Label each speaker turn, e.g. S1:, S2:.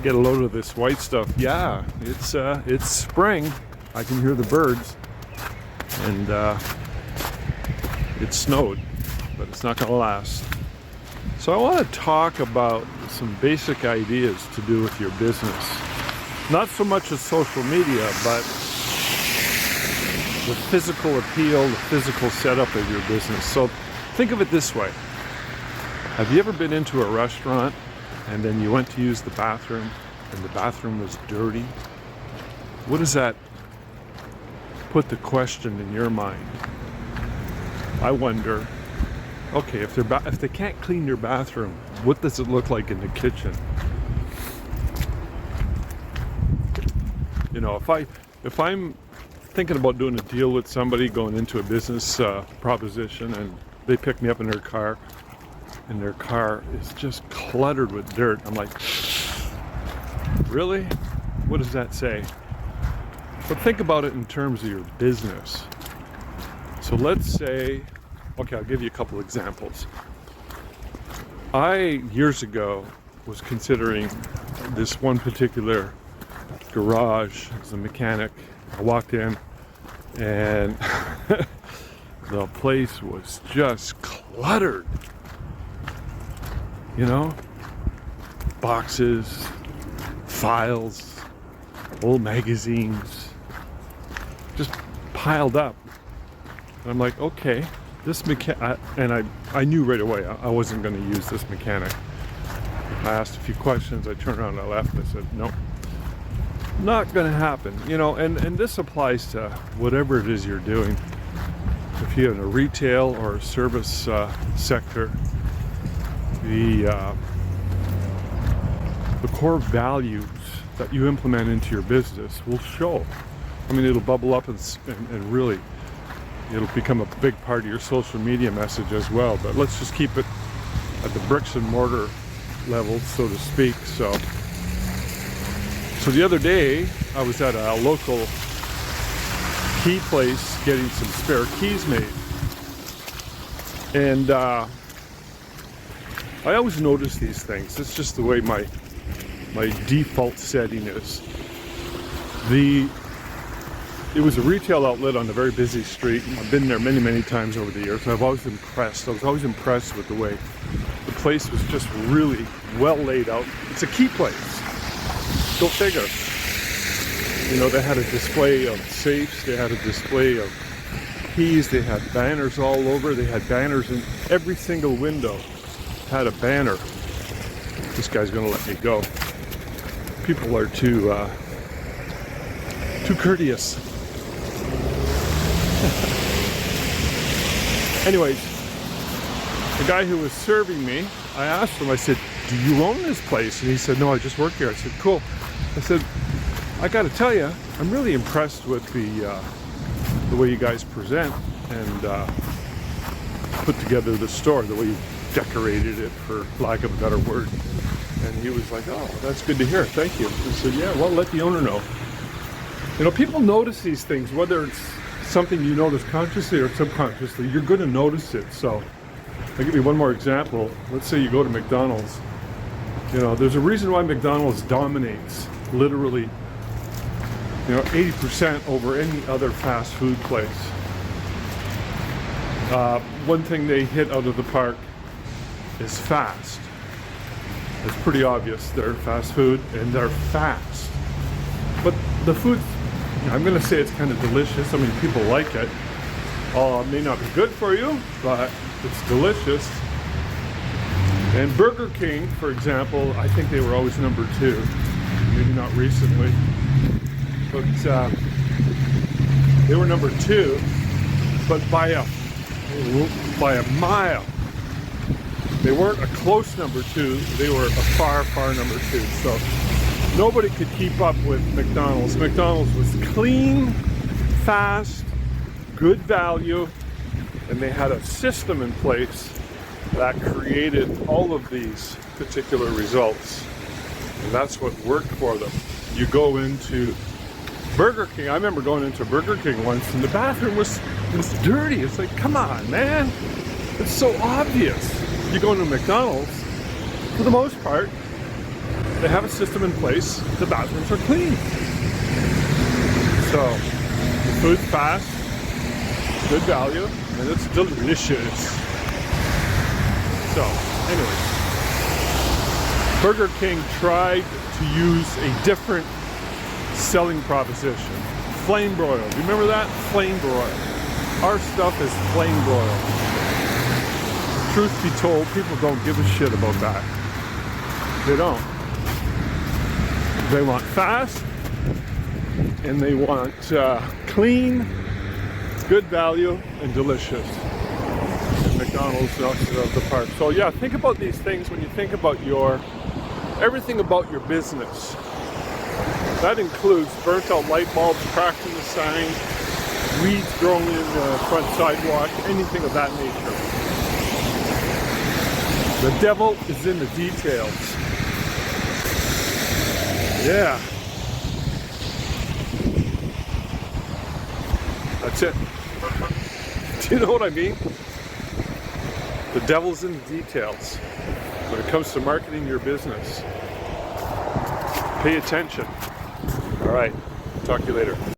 S1: get a load of this white stuff. Yeah, it's spring. I can hear the birds, and it snowed, but it's not going to last. So I want to talk about some basic ideas to do with your business. Not so much as social media, but the physical appeal, the physical setup of your business. So think of it this way. Have you ever been into a restaurant and then you went to use the bathroom and the bathroom was dirty? What does that put the question in your mind? I wonder, okay, if they can't clean your bathroom, what does it look like in the kitchen? You know, if I'm thinking about doing a deal with somebody, going into a business proposition, and they pick me up in their car, and their car is just cluttered with dirt, I'm like, really? What does that say? But think about it in terms of your business. So let's say, okay, I'll give you a couple examples. I, years ago, was considering this one particular garage as a mechanic. I walked in and the place was just cluttered. You know, boxes, files, old magazines, just piled up. And I'm like, okay, this mechanic, and I knew right away I wasn't going to use this mechanic. I asked a few questions, I turned around and I left, and I said, nope, not going to happen. You know, and this applies to whatever it is you're doing. If you're in a retail or a service sector, the core values that you implement into your business will show. I mean, it'll bubble up and really, it'll become a big part of your social media message as well. But let's just keep it at the bricks and mortar level, so to speak. So the other day, I was at a local key place getting some spare keys made. And I always notice these things. It's just the way my default setting is. It was a retail outlet on a very busy street. I've been there many, many times over the years, and I was always impressed with the way the place was just really well laid out. It's a key place. Go figure. You know, they had a display of safes, they had a display of keys, they had banners all over, they had banners in every single window. Had a banner. This guy's gonna let me go. People are too courteous. Anyways, the guy who was serving me, I asked him, I said, do you own this place? And he said, no, I just work here. I said, cool. I said, I gotta tell you, I'm really impressed with the way you guys present and put together the store, the way you decorated it, for lack of a better word. And he was like, oh, that's good to hear, thank you. I said, yeah, well, let the owner know. You know, people notice these things, whether it's something you notice consciously or subconsciously, you're going to notice it. So I'll give you one more example. Let's say you go to McDonald's. You know, there's a reason why McDonald's dominates, literally, 80% over any other fast food place. One thing they hit out of the park is fast. It's pretty obvious. They're fast food and they're fast. But the food, I'm going to say it's kind of delicious. I mean, people like it. It may not be good for you, but it's delicious. And Burger King, for example, I think they were always number 2. Maybe not recently. But they were number 2, but by a mile. They weren't a close number 2, they were a far, far number 2. So nobody could keep up with McDonald's. McDonald's was clean, fast, good value, and they had a system in place that created all of these particular results. And that's what worked for them. You go into Burger King. I remember going into Burger King once and the bathroom was dirty. It's like, come on, man. It's so obvious. You go into McDonald's, for the most part, they have a system in place. The bathrooms are clean. So, the food's fast, good value, and it's delicious. So, anyways, Burger King tried to use a different selling proposition. Flame broiled. You remember that? Flame broiled. Our stuff is flame broiled. Truth be told, people don't give a shit about that. They don't. They want fast, and they want clean, good value, and delicious. And McDonald's knocks it out of the park. So yeah, think about these things when you think about everything about your business. That includes burnt out light bulbs, cracks in the sign, weeds growing in the front sidewalk, anything of that nature. The devil is in the details. Yeah. That's it. Do you know what I mean? The devil's in the details when it comes to marketing your business. Pay attention. All right. Talk to you later.